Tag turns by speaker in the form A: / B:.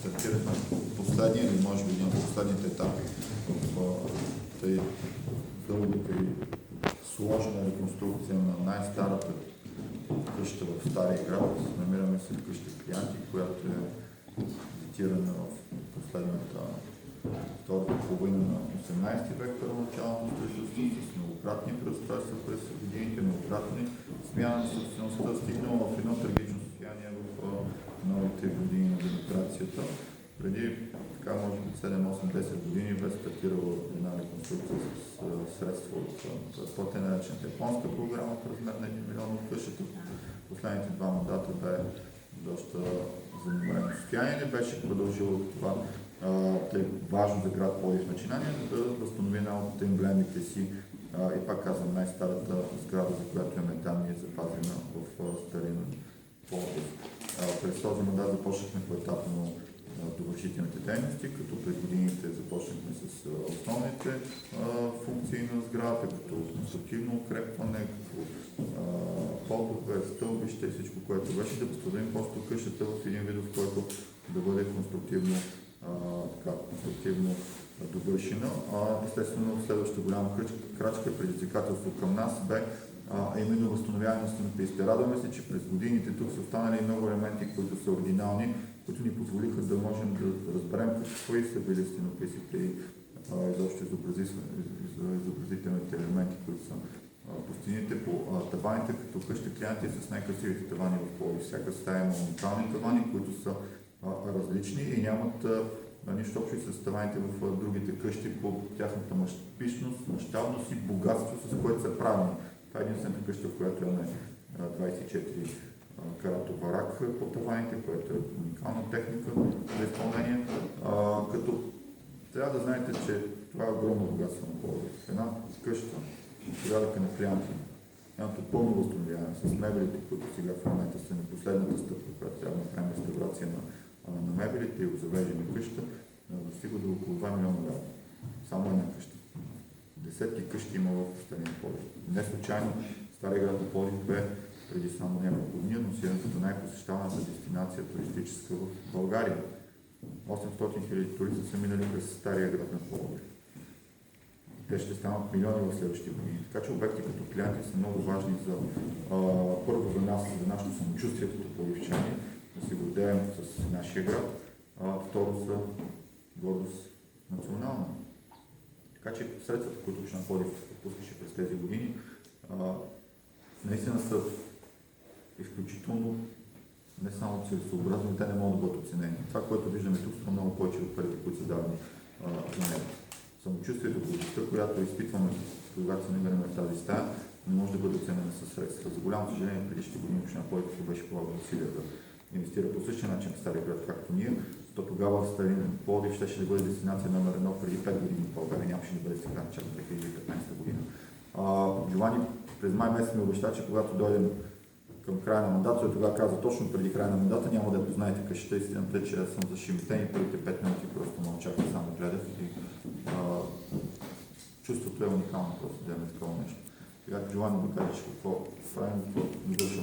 A: стартирахме последния или може би един от последните етапи в тъй дългата и сложена реконструкция на най-старата къща в Стария град. Намираме се в къща Клианти, която е датирана в последната втората половина на 18 век, първоначалното строителство с многократни преустройства през годините, многократни смяна на собствеността, стигнала в едно трагично състояние в новите години на демокрацията. Преди, така може би 7-8-10 години бе стартирала една реконструкция с средства от платена наречената японска програма в размер на 1 милион от къщата. Последните два мандата бе доста занемарено състояние. Не беше продължило това тъй важно за град Пловдив начинание, да възстанови една от емблемите си и пак казвам най-старата сграда, за която имаме данни, е запазена в старина Пловдив. През този мандат започнахме поетапно довършителните дейности, като през годините започнахме с основните функции на сградата, като конструктивно укрепване, като полове, стълбище и всичко, което беше, да възстановим просто къщата в един вид, в който да бъде конструктивно довършена. Естествено, следващата голяма крачка и предизвикателство към нас бе именно възстановяване на стенописите. Радваме се, че през годините тук са останали много елементи, които са оригинални, които ни позволиха да можем да разберем какви са били стенописите и изобщо изобразителните елементи, които са по стените, по таваните, като къща Клианти с най-красивите тавани в Пловдив. Всяка стая има уникални тавани, които са различни и нямат нищо общо с таваните в другите къщи по тяхната мащабност, мащабност и богатство, с което са правени. Това е единствената къща, в която имаме 24 карато барак по таваните, което е уникална техника за изпълнение. Като трябва да знаете, че това е огромно богатство на Пловдив. Една къща, сградата на Клианти, едното пълно възстановяване с мебелите, които сега в момента са на последната стъпка, която трябва да направим реставрация на мебелите и обзавеждане къща, достига до около 2 милиона лева. Само една къща. Десетки къщи има в старина Пловдив. Не случайно Стария град на Пловдив бе преди само няколко дни анонсиран като най-посещаваната дестинация туристическа в България. 800 хиляди туристи са минали през Стария град на Пловдив. Те ще станат милиони в следващите години. Така че обекти като Клианти са много важни за първо за нас, за нашето самочувствие като пловдивчани, да се гордеем с нашия град, второ за гордост национална. Така че средствата, които община Пловдив отпускаше през тези години, наистина са изключително не само целесообразни, те не могат да бъдат оценени. Това, което виждаме тук, са много повече от парите, които са давани за него. Самочувствието, гордостта, която изпитваме, когато се намираме в тази стая, не може да бъде оценена със средства. За голямо съжаление, предишните години община Пловдив беше полагала усилия да инвестира по същия начин в Стария град, както ние, то тогава в Старина Пловдив щеше да бъде дестинация номер 1 преди 5 години в България, нямаше да бъде сега чак 2015 година. Джовани през май месец ми обеща, че когато дойдем към края на мандата, тогава каза точно преди края на мандата, няма да я познаете къщата. Истината е, че аз съм зашеметен и първите 5 минути просто мълчах и само гледах и чувството е уникално просто да имаме такова нещо. Сега Джовани ми каже, какво правим, какво